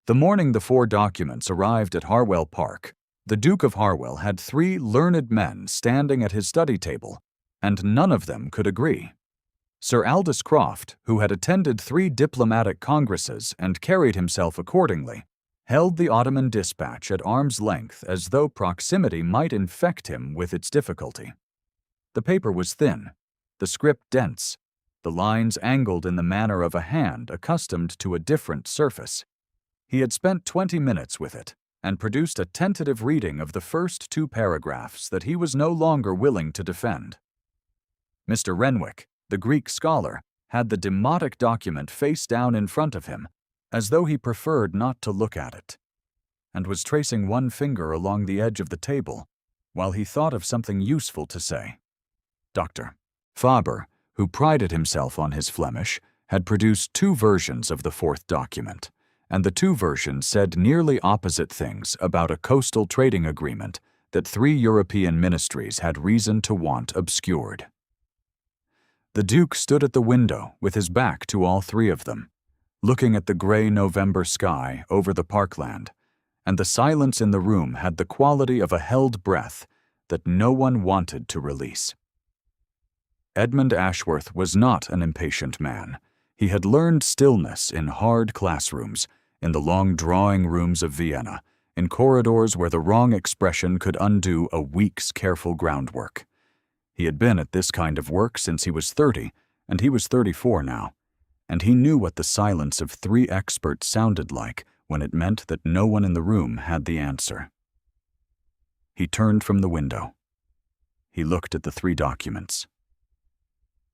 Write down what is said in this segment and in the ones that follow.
The morning the 4 documents arrived at Harwell Park, the Duke of Harwell had 3 learned men standing at his study table, and none of them could agree. Sir Aldous Croft, who had attended 3 diplomatic congresses and carried himself accordingly, held the Ottoman dispatch at arm's length as though proximity might infect him with its difficulty. The paper was thin, the script dense, the lines angled in the manner of a hand accustomed to a different surface. He had spent 20 minutes with it and produced a tentative reading of the first 2 paragraphs that he was no longer willing to defend. Mr. Renwick, the Greek scholar, had the demotic document face down in front of him, as though he preferred not to look at it, and was tracing one finger along the edge of the table while he thought of something useful to say. Dr. Faber, who prided himself on his Flemish, had produced 2 versions of the 4th document, and the 2 versions said nearly opposite things about a coastal trading agreement that 3 European ministries had reason to want obscured. The Duke stood at the window with his back to all 3 of them, looking at the gray November sky over the parkland, and the silence in the room had the quality of a held breath that no one wanted to release. Edmund Ashworth was not an impatient man. He had learned stillness in hard classrooms, in the long drawing rooms of Vienna, in corridors where the wrong expression could undo a week's careful groundwork. He had been at this kind of work since he was 30, and he was 34 now, and he knew what the silence of 3 experts sounded like when it meant that no one in the room had the answer. He turned from the window. He looked at the 3 documents.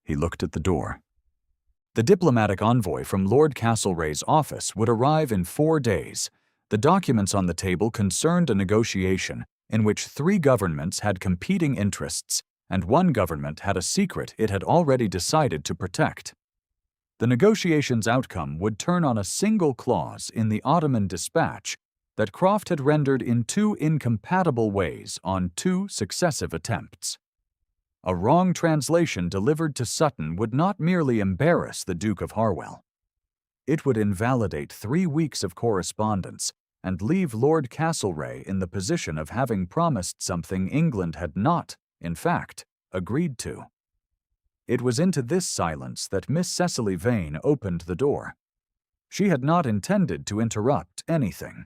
He looked at the door. The diplomatic envoy from Lord Castlereagh's office would arrive in 4 days. The documents on the table concerned a negotiation in which 3 governments had competing interests, and one government had a secret it had already decided to protect. The negotiation's outcome would turn on a single clause in the Ottoman dispatch that Croft had rendered in 2 incompatible ways on 2 successive attempts. A wrong translation delivered to Sutton would not merely embarrass the Duke of Harwell. It would invalidate 3 weeks of correspondence and leave Lord Castlereagh in the position of having promised something England had not, in fact, agreed to. It was into this silence that Miss Cecily Vane opened the door. She had not intended to interrupt anything.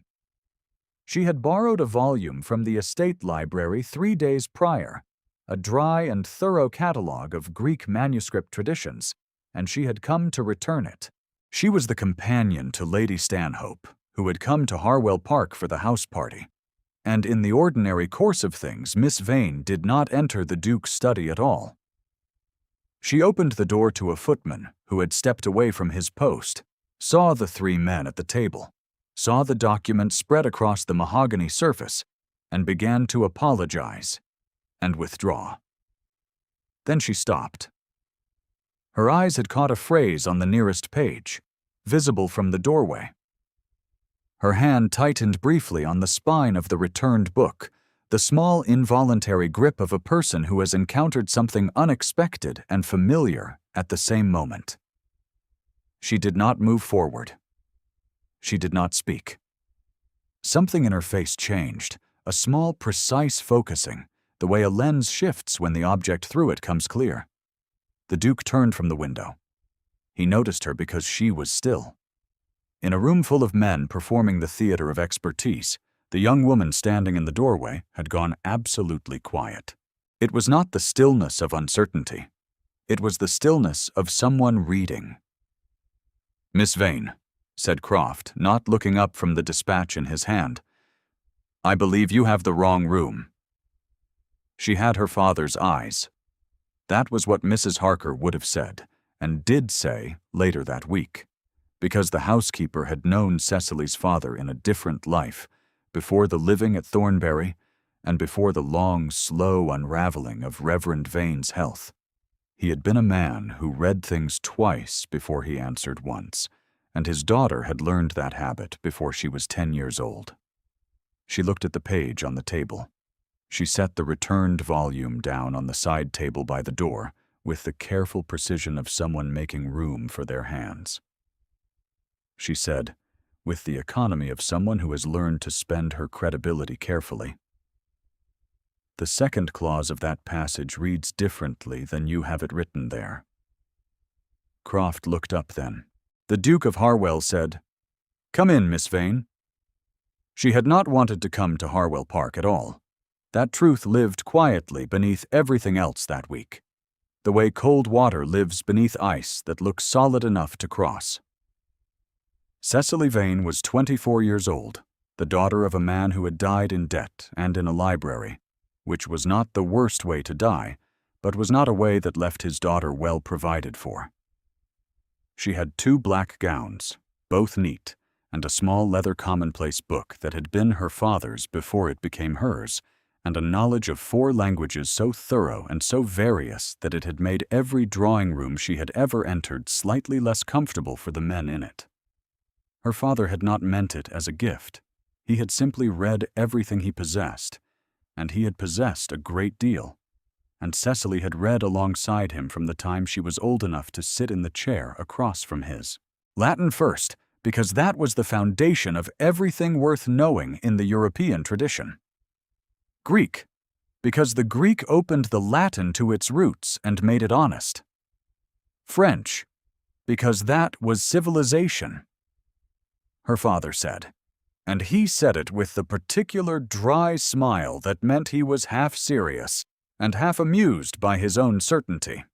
She had borrowed a volume from the estate library 3 days prior, a dry and thorough catalogue of Greek manuscript traditions, and she had come to return it. She was the companion to Lady Stanhope, who had come to Harwell Park for the house party, and in the ordinary course of things Miss Vane did not enter the Duke's study at all. She opened the door to a footman who had stepped away from his post, saw the 3 men at the table, saw the document spread across the mahogany surface, and began to apologize and withdraw. Then she stopped. Her eyes had caught a phrase on the nearest page, visible from the doorway. Her hand tightened briefly on the spine of the returned book, the small involuntary grip of a person who has encountered something unexpected and familiar at the same moment. She did not move forward. She did not speak. Something in her face changed, a small, precise focusing, the way a lens shifts when the object through it comes clear. The Duke turned from the window. He noticed her because she was still. In a room full of men performing the theater of expertise, the young woman standing in the doorway had gone absolutely quiet. It was not the stillness of uncertainty. It was the stillness of someone reading. "Miss Vane," said Croft, not looking up from the dispatch in his hand, "I believe you have the wrong room." She had her father's eyes. That was what Mrs. Harker would have said, and did say later that week, because the housekeeper had known Cecily's father in a different life, before the living at Thornbury, and before the long, slow unraveling of Reverend Vane's health. He had been a man who read things twice before he answered once, and his daughter had learned that habit before she was 10 years old. She looked at the page on the table. She set the returned volume down on the side table by the door with the careful precision of someone making room for their hands. She said, with the economy of someone who has learned to spend her credibility carefully. The second clause of that passage reads differently than you have it written there. Croft looked up then. The Duke of Harwell said, "Come in, Miss Vane." She had not wanted to come to Harwell Park at all. That truth lived quietly beneath everything else that week, the way cold water lives beneath ice that looks solid enough to cross. Cecily Vane was 24 years old, the daughter of a man who had died in debt and in a library, which was not the worst way to die, but was not a way that left his daughter well provided for. She had 2 black gowns, both neat, and a small leather commonplace book that had been her father's before it became hers, and a knowledge of 4 languages so thorough and so various that it had made every drawing room she had ever entered slightly less comfortable for the men in it. Her father had not meant it as a gift. He had simply read everything he possessed, and he had possessed a great deal, and Cecily had read alongside him from the time she was old enough to sit in the chair across from his. Latin first, because that was the foundation of everything worth knowing in the European tradition. Greek, because the Greek opened the Latin to its roots and made it honest. French, because that was civilization. Her father said, and he said it with the particular dry smile that meant he was half serious and half amused by his own certainty.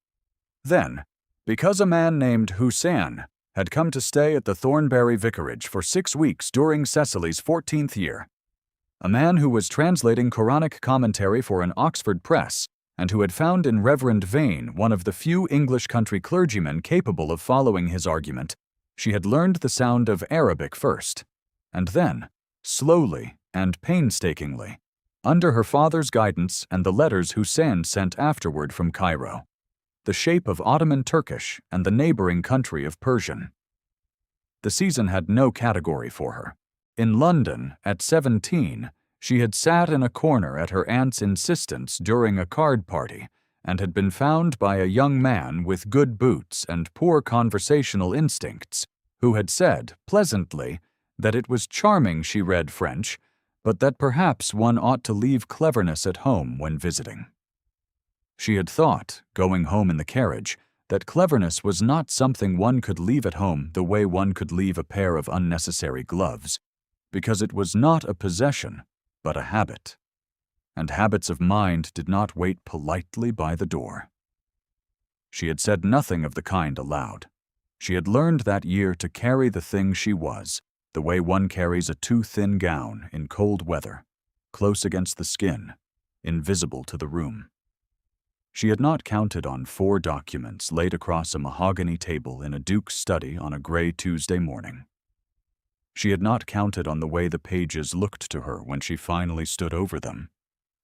Then, because a man named Hussein had come to stay at the Thornbury Vicarage for 6 weeks during Cecily's 14th year, a man who was translating Quranic commentary for an Oxford press and who had found in Reverend Vane one of the few English country clergymen capable of following his argument, she had learned the sound of Arabic first, and then, slowly and painstakingly, under her father's guidance and the letters Hussein sent afterward from Cairo, the shape of Ottoman Turkish and the neighboring country of Persian. The season had no category for her. In London, at 17, she had sat in a corner at her aunt's insistence during a card party and had been found by a young man with good boots and poor conversational instincts, who had said, pleasantly, that it was charming she read French, but that perhaps one ought to leave cleverness at home when visiting. She had thought, going home in the carriage, that cleverness was not something one could leave at home the way one could leave a pair of unnecessary gloves, because it was not a possession, but a habit, and habits of mind did not wait politely by the door. She had said nothing of the kind aloud. She had learned that year to carry the thing she was, the way one carries a too thin gown in cold weather, close against the skin, invisible to the room. She had not counted on 4 documents laid across a mahogany table in a duke's study on a gray Tuesday morning. She had not counted on the way the pages looked to her when she finally stood over them,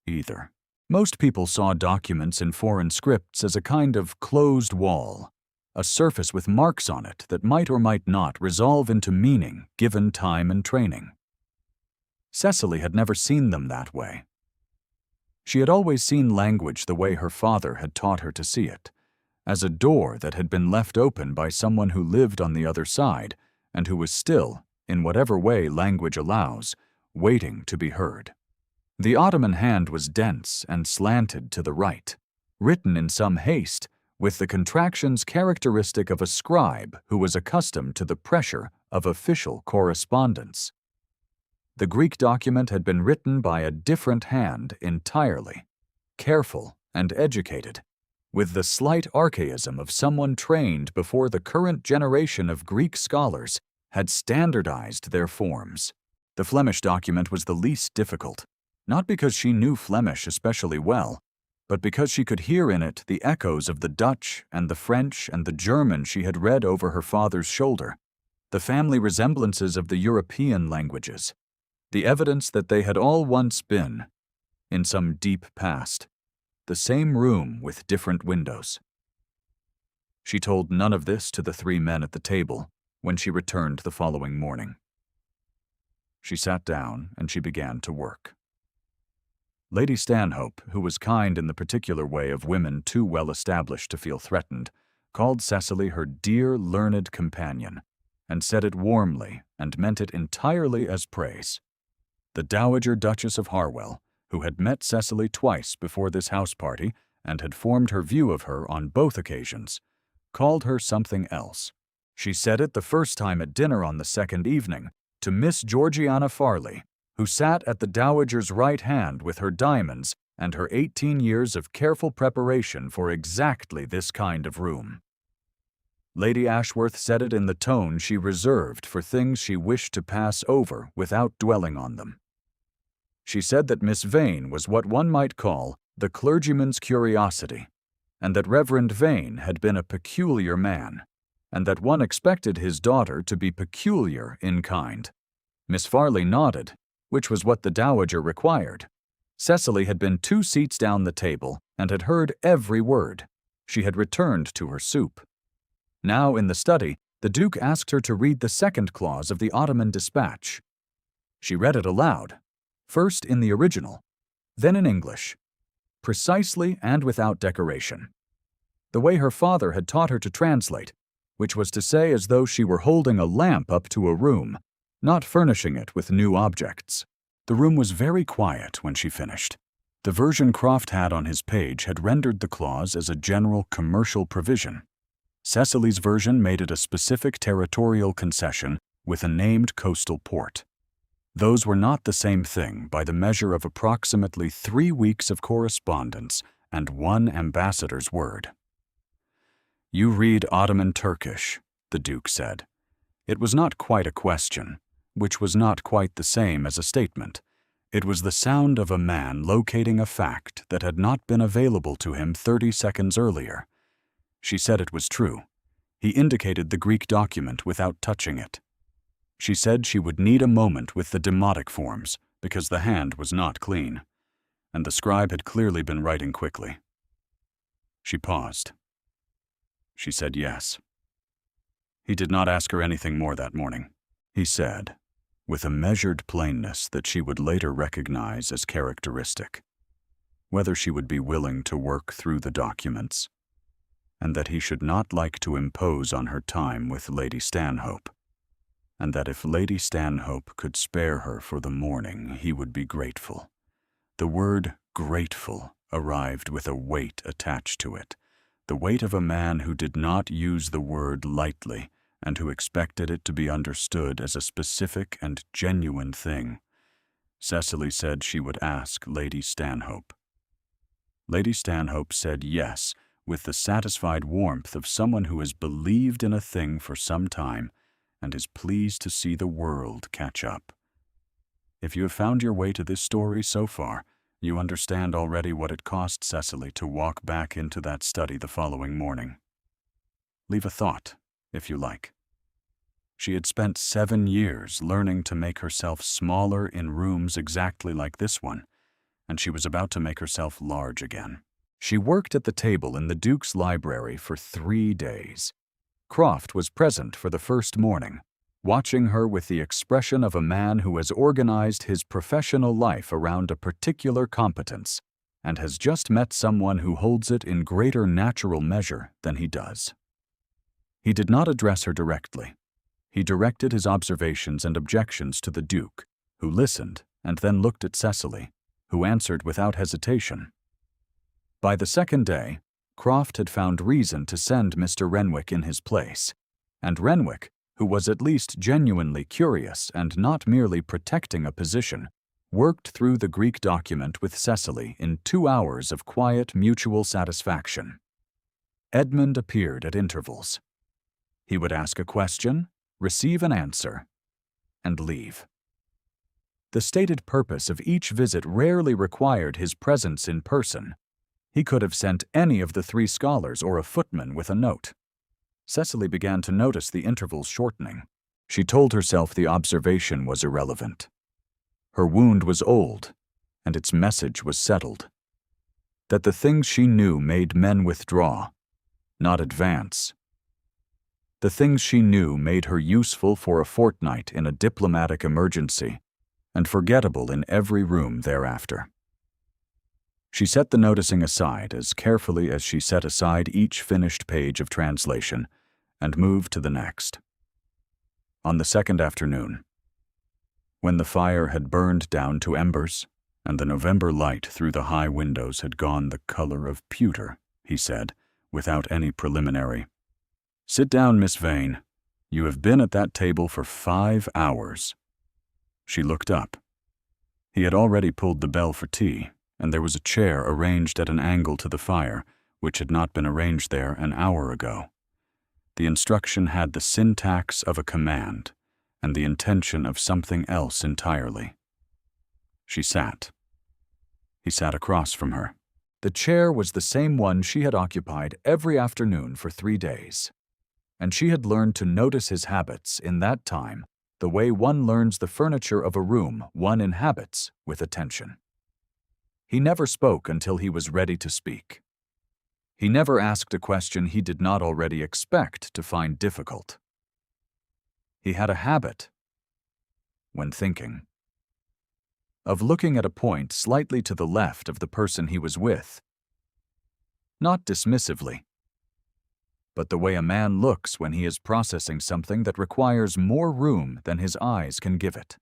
either. Most people saw documents in foreign scripts as a kind of closed wall, a surface with marks on it that might or might not resolve into meaning given time and training. Cecily had never seen them that way. She had always seen language the way her father had taught her to see it, as a door that had been left open by someone who lived on the other side and who was still, in whatever way language allows, waiting to be heard. The Ottoman hand was dense and slanted to the right, written in some haste, with the contractions characteristic of a scribe who was accustomed to the pressure of official correspondence. The Greek document had been written by a different hand entirely, careful and educated, with the slight archaism of someone trained before the current generation of Greek scholars had standardized their forms. The Flemish document was the least difficult, not because she knew Flemish especially well, but because she could hear in it the echoes of the Dutch and the French and the German she had read over her father's shoulder, the family resemblances of the European languages, the evidence that they had all once been, in some deep past, the same room with different windows. She told none of this to the 3 men at the table when she returned the following morning. She sat down and she began to work. Lady Stanhope, who was kind in the particular way of women too well established to feel threatened, called Cecily her dear learned companion, and said it warmly and meant it entirely as praise. The Dowager Duchess of Harwell, who had met Cecily twice before this house party and had formed her view of her on both occasions, called her something else. She said it the first time at dinner on the second evening to Miss Georgiana Farley, who sat at the Dowager's right hand with her diamonds and her 18 years of careful preparation for exactly this kind of room. Lady Ashworth said it in the tone she reserved for things she wished to pass over without dwelling on them. She said that Miss Vane was what one might call the clergyman's curiosity, and that Reverend Vane had been a peculiar man, and that one expected his daughter to be peculiar in kind. Miss Farley nodded, which was what the Dowager required. Cecily had been 2 seats down the table and had heard every word. She had returned to her soup. Now, in the study, the Duke asked her to read the second clause of the Ottoman dispatch. She read it aloud, first in the original, then in English, precisely and without decoration, the way her father had taught her to translate, which was to say as though she were holding a lamp up to a room, not furnishing it with new objects. The room was very quiet when she finished. The version Croft had on his page had rendered the clause as a general commercial provision. Cecily's version made it a specific territorial concession with a named coastal port. Those were not the same thing by the measure of approximately 3 weeks of correspondence and 1 ambassador's word. "You read Ottoman Turkish," the Duke said. It was not quite a question, which was not quite the same as a statement. It was the sound of a man locating a fact that had not been available to him 30 seconds earlier. She said it was true. He indicated the Greek document without touching it. She said she would need a moment with the demotic forms because the hand was not clean, and the scribe had clearly been writing quickly. She paused. She said yes. He did not ask her anything more that morning. He said, with a measured plainness that she would later recognize as characteristic, whether she would be willing to work through the documents, and that he should not like to impose on her time with Lady Stanhope, and that if Lady Stanhope could spare her for the morning, he would be grateful. The word grateful arrived with a weight attached to it, the weight of a man who did not use the word lightly and who expected it to be understood as a specific and genuine thing. Cecily said she would ask Lady Stanhope. Lady Stanhope said yes, with the satisfied warmth of someone who has believed in a thing for some time and is pleased to see the world catch up. If you have found your way to this story so far, you understand already what it cost Cecily to walk back into that study the following morning. Leave a thought, if you like. She had spent 7 years learning to make herself smaller in rooms exactly like this one, and she was about to make herself large again. She worked at the table in the Duke's library for 3 days. Croft was present for the first morning, watching her with the expression of a man who has organized his professional life around a particular competence and has just met someone who holds it in greater natural measure than he does. He did not address her directly. He directed his observations and objections to the Duke, who listened and then looked at Cecily, who answered without hesitation. By the second day, Croft had found reason to send Mr. Renwick in his place, and Renwick, who was at least genuinely curious and not merely protecting a position, worked through the Greek document with Cecily in 2 hours of quiet mutual satisfaction. Edmund appeared at intervals. He would ask a question, receive an answer, and leave. The stated purpose of each visit rarely required his presence in person. He could have sent any of the 3 scholars or a footman with a note. Cecily began to notice the intervals shortening. She told herself the observation was irrelevant. Her wound was old, and its message was settled. That the things she knew made men withdraw, not advance. The things she knew made her useful for a fortnight in a diplomatic emergency, and forgettable in every room thereafter. She set the noticing aside as carefully as she set aside each finished page of translation, and moved to the next. On the second afternoon, when the fire had burned down to embers and the November light through the high windows had gone the color of pewter, he said, without any preliminary, "Sit down, Miss Vane. You have been at that table for 5 hours." She looked up. He had already pulled the bell for tea, and there was a chair arranged at an angle to the fire, which had not been arranged there an hour ago. The instruction had the syntax of a command and the intention of something else entirely. She sat. He sat across from her. The chair was the same one she had occupied every afternoon for 3 days, and she had learned to notice his habits in that time the way one learns the furniture of a room one inhabits with attention. He never spoke until he was ready to speak. He never asked a question he did not already expect to find difficult. He had a habit, when thinking, of looking at a point slightly to the left of the person he was with. Not dismissively, but the way a man looks when he is processing something that requires more room than his eyes can give it.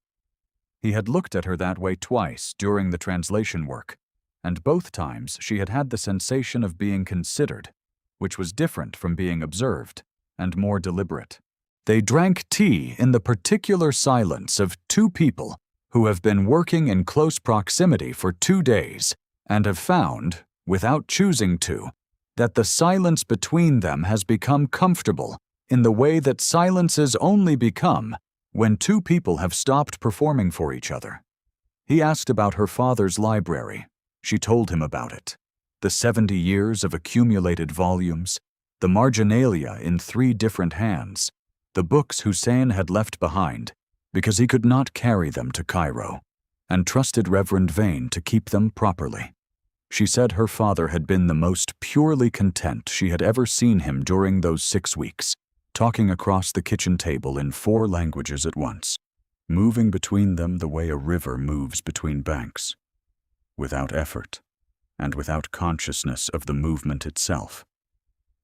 He had looked at her that way twice during the translation work, and both times she had had the sensation of being considered, which was different from being observed, and more deliberate. They drank tea in the particular silence of two people who have been working in close proximity for 2 days and have found, without choosing to, that the silence between them has become comfortable in the way that silences only become when two people have stopped performing for each other. He asked about her father's library. She told him about it. The 70 years of accumulated volumes, the marginalia in 3 different hands, the books Hussein had left behind because he could not carry them to Cairo, and trusted Reverend Vane to keep them properly. She said her father had been the most purely content she had ever seen him during those 6 weeks, talking across the kitchen table in 4 languages at once, moving between them the way a river moves between banks, without effort and without consciousness of the movement itself.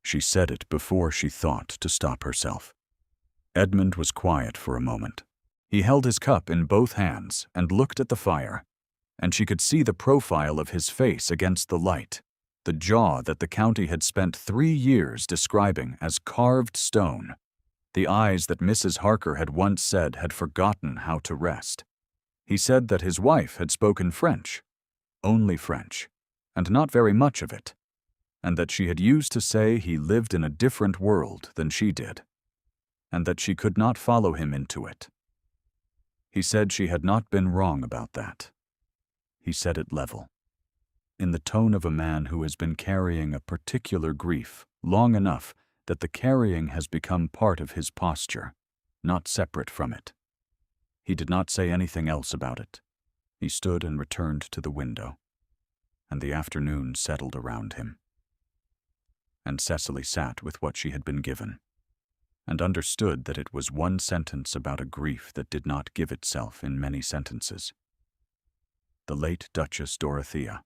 She said it before she thought to stop herself. Edmund was quiet for a moment. He held his cup in both hands and looked at the fire, and she could see the profile of his face against the light, the jaw that the county had spent 3 years describing as carved stone, the eyes that Mrs. Harker had once said had forgotten how to rest. He said that his wife had spoken French, only French, and not very much of it, and that she had used to say he lived in a different world than she did, and that she could not follow him into it. He said she had not been wrong about that. He said it level, in the tone of a man who has been carrying a particular grief long enough that the carrying has become part of his posture, not separate from it. He did not say anything else about it. He stood and returned to the window, and the afternoon settled around him. And Cecily sat with what she had been given, and understood that it was one sentence about a grief that did not give itself in many sentences. The late Duchess Dorothea.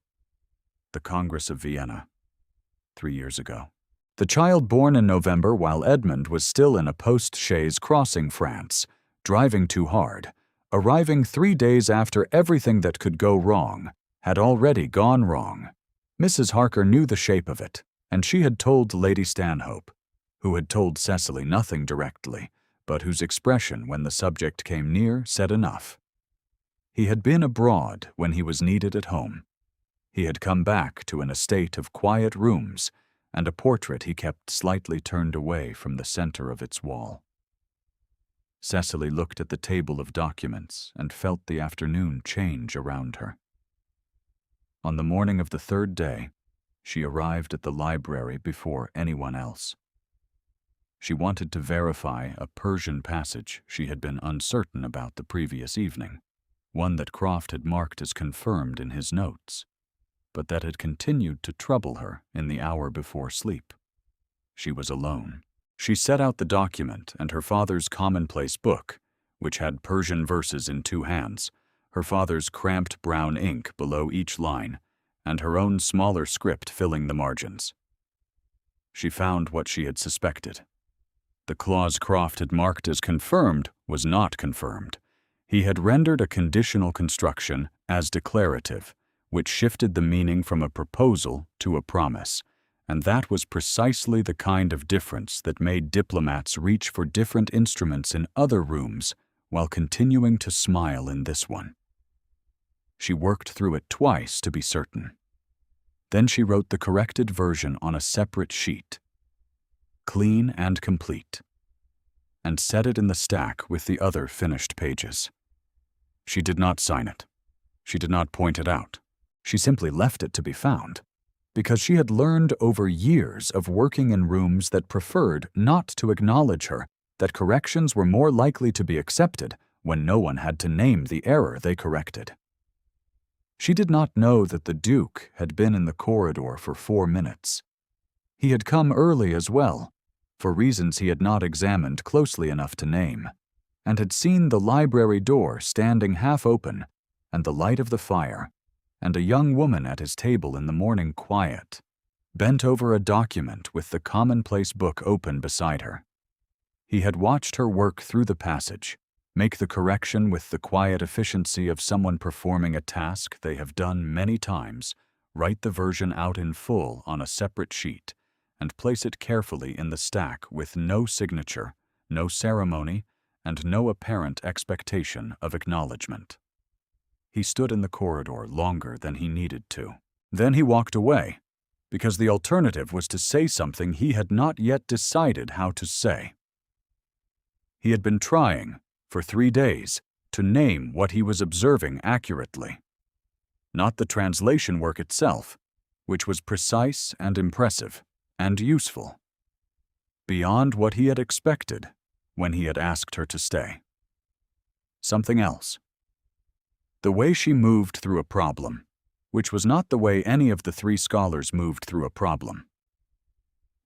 The Congress of Vienna. 3 years ago. The child born in November while Edmund was still in a post-chaise crossing France, driving too hard, arriving 3 days after everything that could go wrong had already gone wrong. Mrs. Harker knew the shape of it, and she had told Lady Stanhope, who had told Cecily nothing directly, but whose expression when the subject came near said enough. He had been abroad when he was needed at home. He had come back to an estate of quiet rooms and a portrait he kept slightly turned away from the center of its wall. Cecily looked at the table of documents and felt the afternoon change around her. On the morning of the 3rd day, she arrived at the library before anyone else. She wanted to verify a Persian passage she had been uncertain about the previous evening, one that Croft had marked as confirmed in his notes, but that had continued to trouble her in the hour before sleep. She was alone. She set out the document and her father's commonplace book, which had Persian verses in 2 hands, her father's cramped brown ink below each line, and her own smaller script filling the margins. She found what she had suspected. The clause Croft had marked as confirmed was not confirmed. He had rendered a conditional construction as declarative, which shifted the meaning from a proposal to a promise, and that was precisely the kind of difference that made diplomats reach for different instruments in other rooms while continuing to smile in this one. She worked through it twice to be certain. Then she wrote the corrected version on a separate sheet, clean and complete, and set it in the stack with the other finished pages. She did not sign it. She did not point it out. She simply left it to be found, because she had learned over years of working in rooms that preferred not to acknowledge her that corrections were more likely to be accepted when no one had to name the error they corrected. She did not know that the Duke had been in the corridor for 4 minutes. He had come early as well, for reasons he had not examined closely enough to name, and had seen the library door standing half open and the light of the fire, and a young woman at his table in the morning quiet, bent over a document with the commonplace book open beside her. He had watched her work through the passage, make the correction with the quiet efficiency of someone performing a task they have done many times, write the version out in full on a separate sheet, and place it carefully in the stack with no signature, no ceremony, and no apparent expectation of acknowledgement. He stood in the corridor longer than he needed to. Then he walked away, because the alternative was to say something he had not yet decided how to say. He had been trying, for 3 days, to name what he was observing accurately. Not the translation work itself, which was precise and impressive, and useful. Beyond what he had expected when he had asked her to stay. Something else. The way she moved through a problem, which was not the way any of the 3 scholars moved through a problem.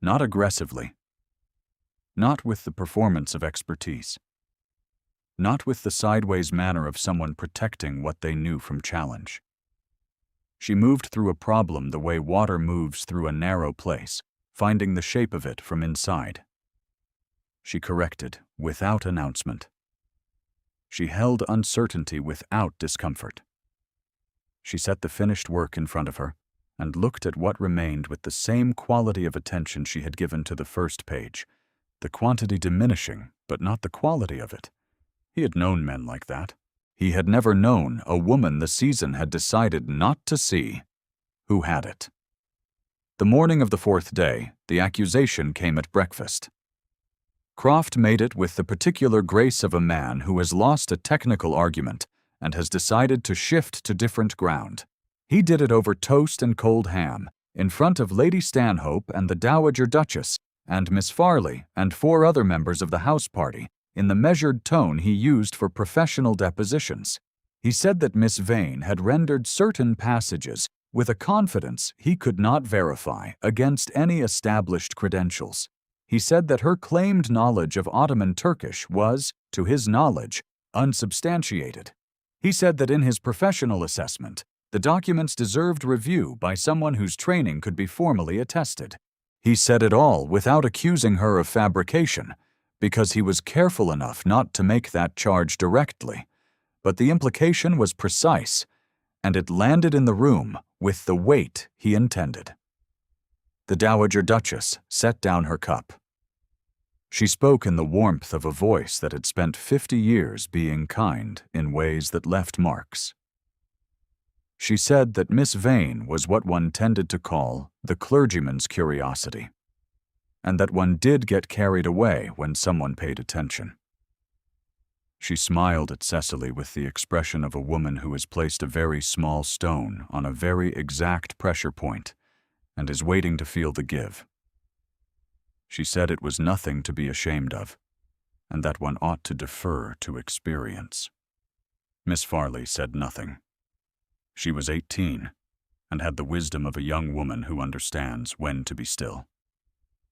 Not aggressively. Not with the performance of expertise. Not with the sideways manner of someone protecting what they knew from challenge. She moved through a problem the way water moves through a narrow place, finding the shape of it from inside. She corrected without announcement. She held uncertainty without discomfort. She set the finished work in front of her and looked at what remained with the same quality of attention she had given to the first page, the quantity diminishing, but not the quality of it. He had known men like that. He had never known a woman the season had decided not to see who had it. The morning of the 4th day, the accusation came at breakfast. Croft made it with the particular grace of a man who has lost a technical argument and has decided to shift to different ground. He did it over toast and cold ham, in front of Lady Stanhope and the Dowager Duchess, and Miss Farley and 4 other members of the house party, in the measured tone he used for professional depositions. He said that Miss Vane had rendered certain passages with a confidence he could not verify against any established credentials. He said that her claimed knowledge of Ottoman Turkish was, to his knowledge, unsubstantiated. He said that in his professional assessment, the documents deserved review by someone whose training could be formally attested. He said it all without accusing her of fabrication, because he was careful enough not to make that charge directly, but the implication was precise, and it landed in the room with the weight he intended. The Dowager Duchess set down her cup. She spoke in the warmth of a voice that had spent 50 years being kind in ways that left marks. She said that Miss Vane was what one tended to call the clergyman's curiosity, and that one did get carried away when someone paid attention. She smiled at Cecily with the expression of a woman who has placed a very small stone on a very exact pressure point and is waiting to feel the give. She said it was nothing to be ashamed of, and that one ought to defer to experience. Miss Farley said nothing. She was 18, and had the wisdom of a young woman who understands when to be still.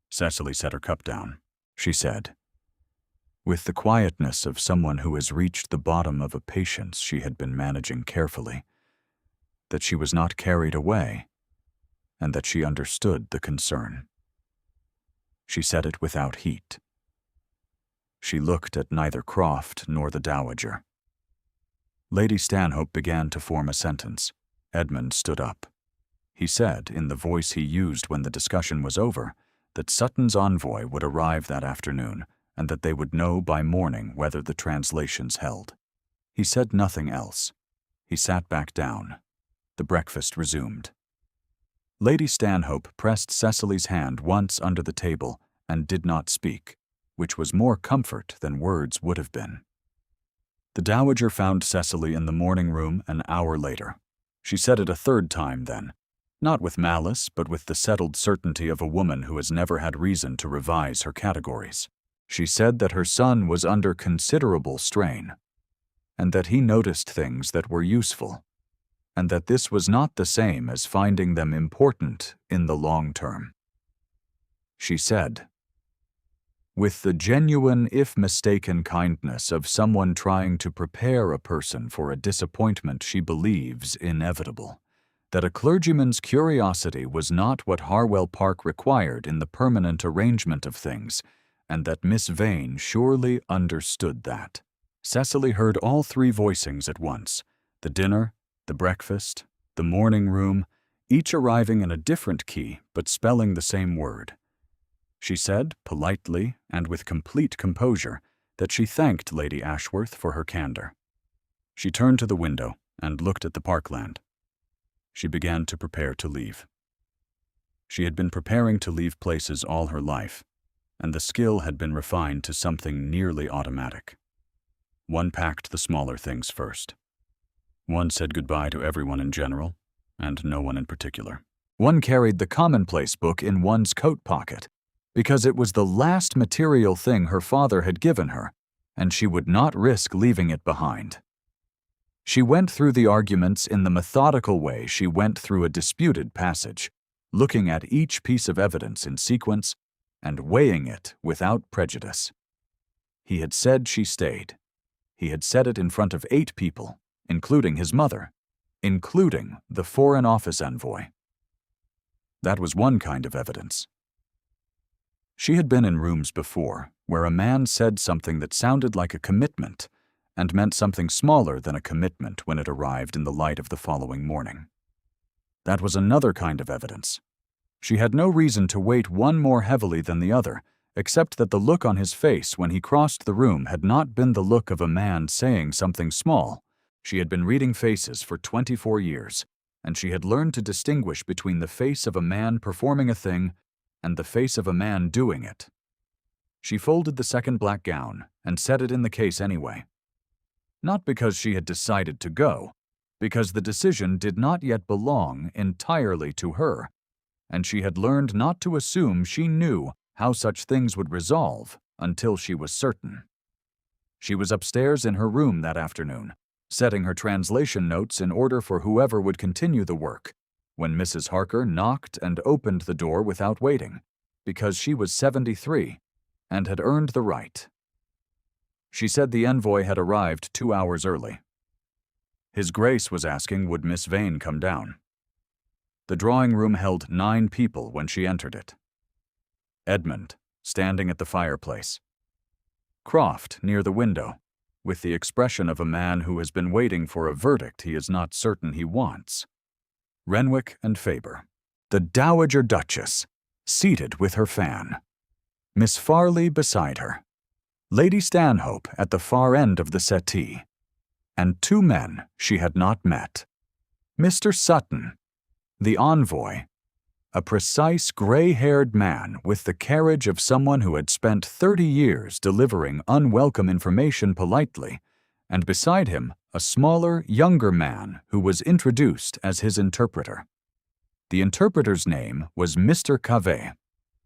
Cecily set her cup down. She said, with the quietness of someone who has reached the bottom of a patience she had been managing carefully, that she was not carried away, and that she understood the concern. She said it without heat. She looked at neither Croft nor the Dowager. Lady Stanhope began to form a sentence. Edmund stood up. He said, in the voice he used when the discussion was over, that Sutton's envoy would arrive that afternoon, and that they would know by morning whether the translations held. He said nothing else. He sat back down. The breakfast resumed. Lady Stanhope pressed Cecily's hand once under the table and did not speak, which was more comfort than words would have been. The Dowager found Cecily in the morning room an hour later. She said it a third time then, not with malice, but with the settled certainty of a woman who has never had reason to revise her categories. She said that her son was under considerable strain, and that he noticed things that were useful, and that this was not the same as finding them important in the long term. She said, with the genuine, if mistaken, kindness of someone trying to prepare a person for a disappointment she believes inevitable, that a clergyman's curiosity was not what Harwell Park required in the permanent arrangement of things, and that Miss Vane surely understood that. Cecily heard all three voicings at once, the dinner, the breakfast, the morning room, each arriving in a different key but spelling the same word. She said, politely and with complete composure, that she thanked Lady Ashworth for her candor. She turned to the window and looked at the parkland. She began to prepare to leave. She had been preparing to leave places all her life, and the skill had been refined to something nearly automatic. One packed the smaller things first. One said goodbye to everyone in general, and no one in particular. One carried the commonplace book in one's coat pocket, because it was the last material thing her father had given her, and she would not risk leaving it behind. She went through the arguments in the methodical way she went through a disputed passage, looking at each piece of evidence in sequence and weighing it without prejudice. He had said she stayed. He had said it in front of 8 people, including his mother, including the Foreign Office envoy. That was one kind of evidence. She had been in rooms before where a man said something that sounded like a commitment and meant something smaller than a commitment when it arrived in the light of the following morning. That was another kind of evidence. She had no reason to weight one more heavily than the other, except that the look on his face when he crossed the room had not been the look of a man saying something small. She had been reading faces for 24 years, and she had learned to distinguish between the face of a man performing a thing and the face of a man doing it. She folded the second black gown and set it in the case anyway. Not because she had decided to go, because the decision did not yet belong entirely to her, and she had learned not to assume she knew how such things would resolve until she was certain. She was upstairs in her room that afternoon, setting her translation notes in order for whoever would continue the work, when Mrs. Harker knocked and opened the door without waiting, because she was 73 and had earned the right. She said the envoy had arrived 2 hours early. His Grace was asking would Miss Vane come down. The drawing room held 9 people when she entered it. Edmund, standing at the fireplace. Croft, near the window, with the expression of a man who has been waiting for a verdict he is not certain he wants. Renwick and Faber. The Dowager Duchess, seated with her fan. Miss Farley beside her. Lady Stanhope at the far end of the settee. And 2 men she had not met. Mr. Sutton, the envoy, a precise gray-haired man with the carriage of someone who had spent 30 years delivering unwelcome information politely, and beside him a smaller, younger man who was introduced as his interpreter. The interpreter's name was Mr. Cave.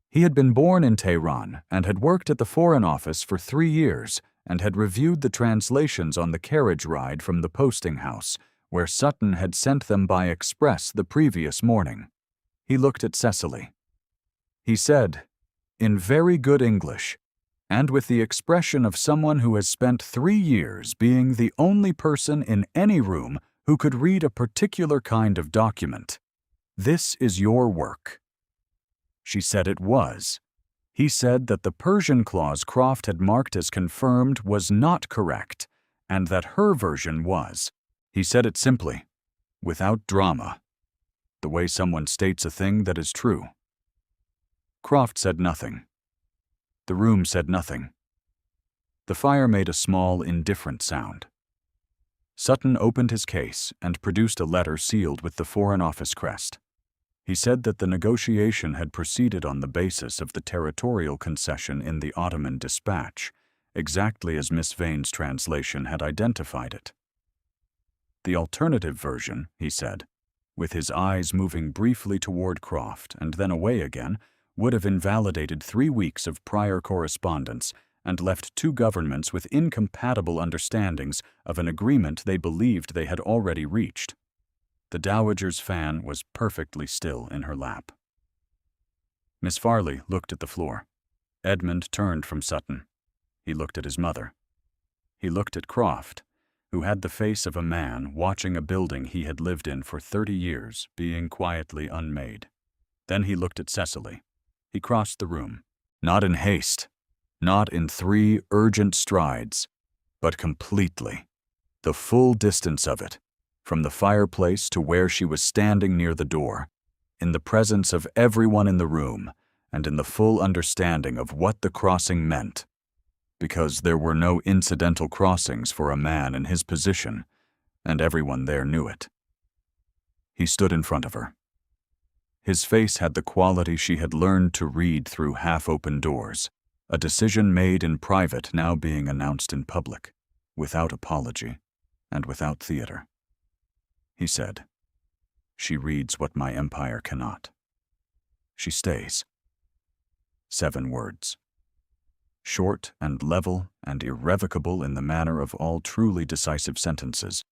He had been born in Tehran and had worked at the Foreign Office for 3 years and had reviewed the translations on the carriage ride from the posting house, where Sutton had sent them by express the previous morning. He looked at Cecily. He said, in very good English, and with the expression of someone who has spent 3 years being the only person in any room who could read a particular kind of document, "This is your work." She said it was. He said that the Persian clause Croft had marked as confirmed was not correct, and that her version was. He said it simply, without drama, the way someone states a thing that is true. Croft said nothing. The room said nothing. The fire made a small, indifferent sound. Sutton opened his case and produced a letter sealed with the Foreign Office crest. He said that the negotiation had proceeded on the basis of the territorial concession in the Ottoman dispatch, exactly as Miss Vane's translation had identified it. The alternative version, he said, with his eyes moving briefly toward Croft and then away again, would have invalidated 3 weeks of prior correspondence and left two governments with incompatible understandings of an agreement they believed they had already reached. The Dowager's fan was perfectly still in her lap. Miss Farley looked at the floor. Edmund turned from Sutton. He looked at his mother. He looked at Croft, who had the face of a man watching a building he had lived in for 30 years being quietly unmade. Then he looked at Cecily. He crossed the room, not in haste, not in 3 urgent strides, but completely, the full distance of it, from the fireplace to where she was standing near the door, in the presence of everyone in the room and in the full understanding of what the crossing meant, because there were no incidental crossings for a man in his position, and everyone there knew it. He stood in front of her. His face had the quality she had learned to read through half-open doors, a decision made in private now being announced in public, without apology and without theater. He said, "She reads what my empire cannot. She stays." 7 words. Short and level and irrevocable in the manner of all truly decisive sentences,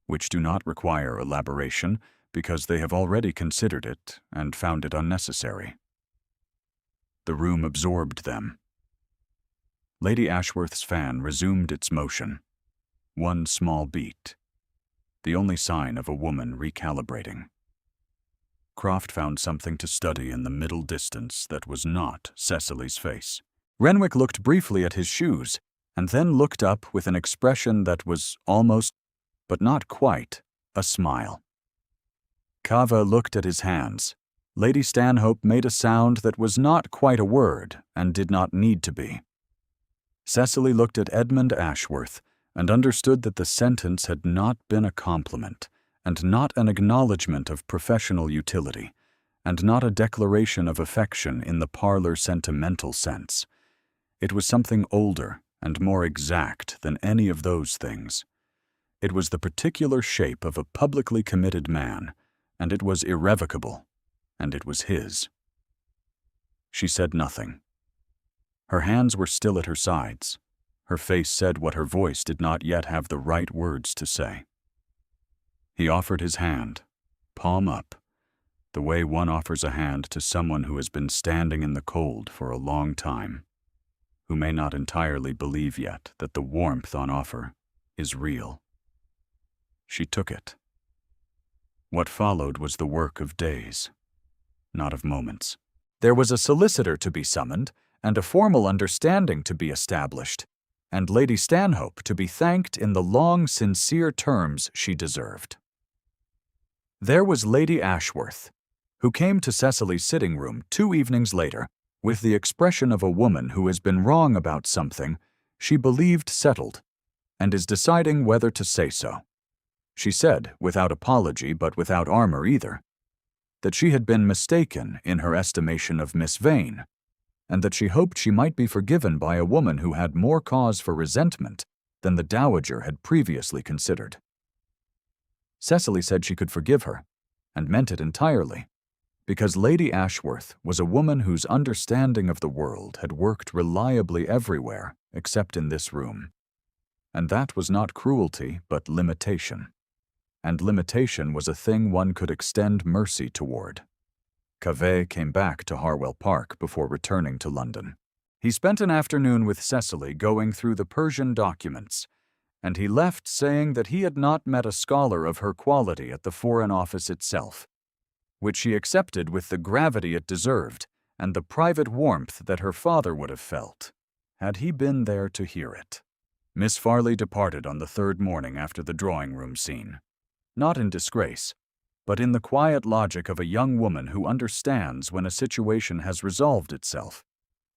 which do not require elaboration because they have already considered it and found it unnecessary. The room absorbed them. Lady Ashworth's fan resumed its motion. 1 small beat. The only sign of a woman recalibrating. Croft found something to study in the middle distance that was not Cecily's face. Renwick looked briefly at his shoes, and then looked up with an expression that was almost, but not quite, a smile. Cava looked at his hands. Lady Stanhope made a sound that was not quite a word, and did not need to be. Cecily looked at Edmund Ashworth, and understood that the sentence had not been a compliment, and not an acknowledgment of professional utility, and not a declaration of affection in the parlor sentimental sense. It was something older and more exact than any of those things. It was the particular shape of a publicly committed man, and it was irrevocable, and it was his. She said nothing. Her hands were still at her sides. Her face said what her voice did not yet have the right words to say. He offered his hand, palm up, the way one offers a hand to someone who has been standing in the cold for a long time, who may not entirely believe yet that the warmth on offer is real. She took it. What followed was the work of days, not of moments. There was a solicitor to be summoned, and a formal understanding to be established, and Lady Stanhope to be thanked in the long, sincere terms she deserved. There was Lady Ashworth, who came to Cecily's sitting room 2 evenings later with the expression of a woman who has been wrong about something she believed settled, and is deciding whether to say so. She said, without apology but without armor either, that she had been mistaken in her estimation of Miss Vane, and that she hoped she might be forgiven by a woman who had more cause for resentment than the Dowager had previously considered. Cecily said she could forgive her, and meant it entirely, because Lady Ashworth was a woman whose understanding of the world had worked reliably everywhere except in this room. And that was not cruelty but limitation. And limitation was a thing one could extend mercy toward. Cave came back to Harwell Park before returning to London. He spent an afternoon with Cecily going through the Persian documents, and he left saying that he had not met a scholar of her quality at the Foreign Office itself, which she accepted with the gravity it deserved, and the private warmth that her father would have felt, had he been there to hear it. Miss Farley departed on the third morning after the drawing-room scene, not in disgrace, but in the quiet logic of a young woman who understands when a situation has resolved itself,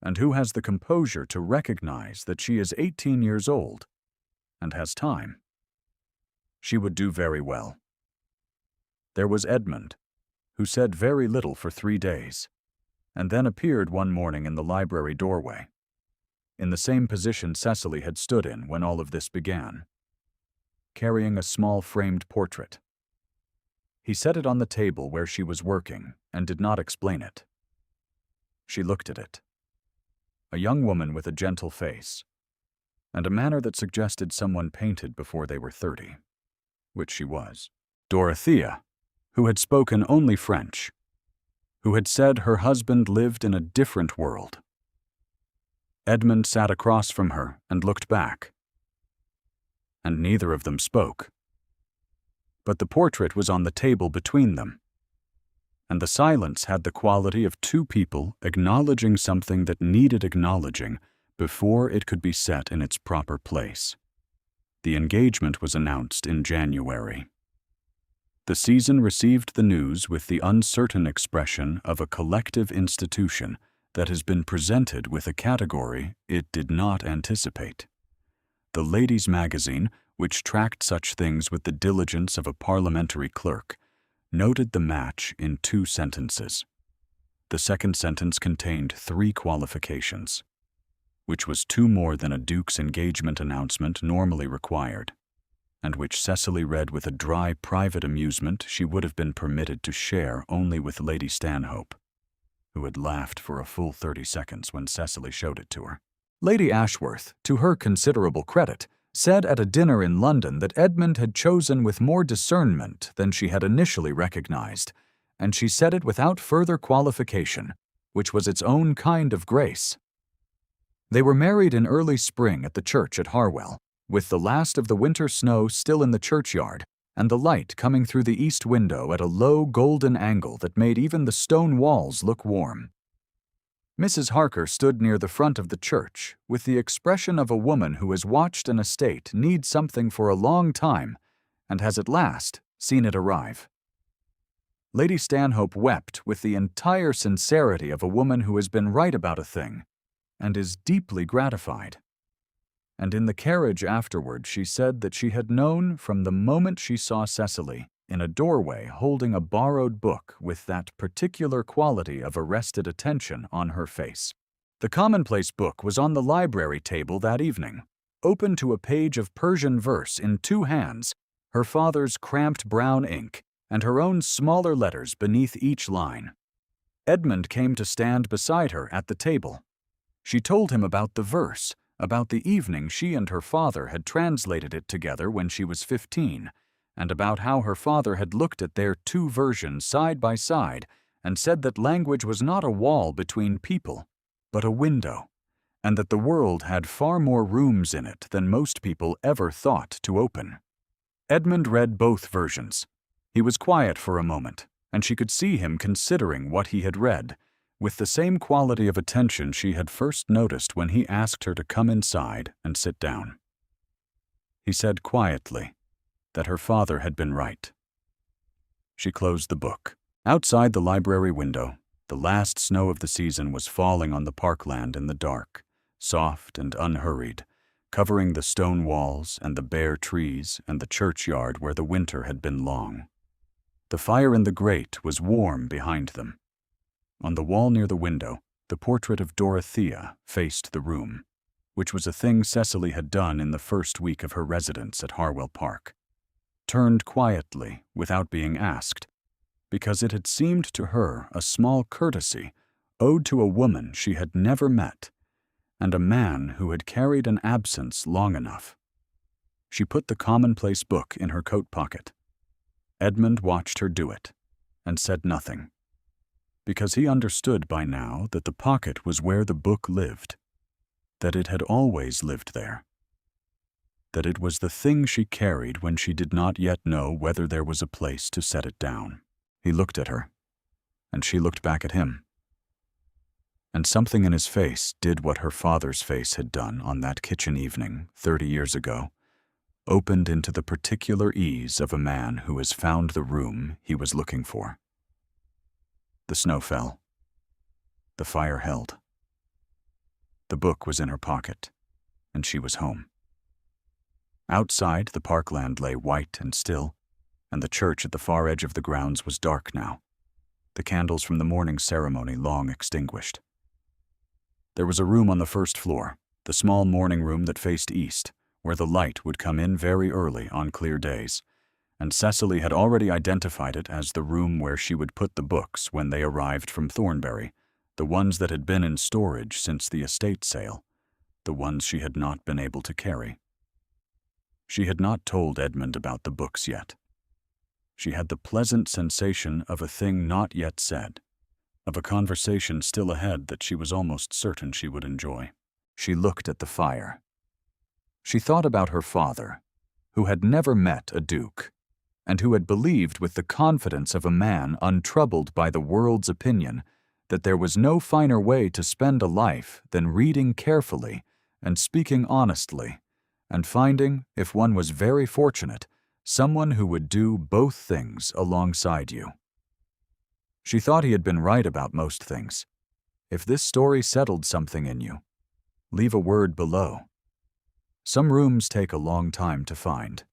and who has the composure to recognize that she is 18 years old and has time. She would do very well. There was Edmund, who said very little for 3 days, and then appeared one morning in the library doorway, in the same position Cecily had stood in when all of this began, carrying a small framed portrait. He set it on the table where she was working and did not explain it. She looked at it. A young woman with a gentle face, and a manner that suggested someone painted before they were 30, which she was. Dorothea, who had spoken only French, who had said her husband lived in a different world. Edmund sat across from her and looked back, and neither of them spoke. But the portrait was on the table between them, and the silence had the quality of two people acknowledging something that needed acknowledging before it could be set in its proper place. The engagement was announced in January. The season received the news with the uncertain expression of a collective institution that has been presented with a category it did not anticipate. The Ladies' Magazine, which tracked such things with the diligence of a parliamentary clerk, noted the match in 2 sentences. The second sentence contained 3 qualifications, which was 2 more than a duke's engagement announcement normally required, and which Cecily read with a dry private amusement she would have been permitted to share only with Lady Stanhope, who had laughed for a full 30 seconds when Cecily showed it to her. Lady Ashworth, to her considerable credit, said at a dinner in London that Edmund had chosen with more discernment than she had initially recognized, and she said it without further qualification, which was its own kind of grace. They were married in early spring at the church at Harwell, with the last of the winter snow still in the churchyard, and the light coming through the east window at a low golden angle that made even the stone walls look warm. Mrs. Harker stood near the front of the church with the expression of a woman who has watched an estate need something for a long time and has at last seen it arrive. Lady Stanhope wept with the entire sincerity of a woman who has been right about a thing and is deeply gratified. And in the carriage afterward she said that she had known from the moment she saw Cecily in a doorway holding a borrowed book with that particular quality of arrested attention on her face. The commonplace book was on the library table that evening, open to a page of Persian verse in 2 hands, her father's cramped brown ink, and her own smaller letters beneath each line. Edmund came to stand beside her at the table. She told him about the verse, about the evening she and her father had translated it together when she was 15, and about how her father had looked at their 2 versions side by side and said that language was not a wall between people, but a window, and that the world had far more rooms in it than most people ever thought to open. Edmund read both versions. He was quiet for a moment, and she could see him considering what he had read, with the same quality of attention she had first noticed when he asked her to come inside and sit down. He said quietly that her father had been right. She closed the book. Outside the library window, the last snow of the season was falling on the parkland in the dark, soft and unhurried, covering the stone walls and the bare trees and the churchyard where the winter had been long. The fire in the grate was warm behind them. On the wall near the window, the portrait of Dorothea faced the room, which was a thing Cecily had done in the first week of her residence at Harwell Park. Turned quietly, without being asked, because it had seemed to her a small courtesy owed to a woman she had never met, and a man who had carried an absence long enough. She put the commonplace book in her coat pocket. Edmund watched her do it, and said nothing, because he understood by now that the pocket was where the book lived, that it had always lived there, that it was the thing she carried when she did not yet know whether there was a place to set it down. He looked at her, and she looked back at him. And something in his face did what her father's face had done on that kitchen evening 30 years ago, opened into the particular ease of a man who has found the room he was looking for. The snow fell. The fire held. The book was in her pocket, and she was home. Outside, the parkland lay white and still, and the church at the far edge of the grounds was dark now, the candles from the morning ceremony long extinguished. There was a room on the first floor, the small morning room that faced east, where the light would come in very early on clear days, and Cecily had already identified it as the room where she would put the books when they arrived from Thornbury, the ones that had been in storage since the estate sale, the ones she had not been able to carry. She had not told Edmund about the books yet. She had the pleasant sensation of a thing not yet said, of a conversation still ahead that she was almost certain she would enjoy. She looked at the fire. She thought about her father, who had never met a duke, and who had believed with the confidence of a man untroubled by the world's opinion that there was no finer way to spend a life than reading carefully and speaking honestly, and finding, if one was very fortunate, someone who would do both things alongside you. She thought he had been right about most things. If this story settled something in you, leave a word below. Some rooms take a long time to find.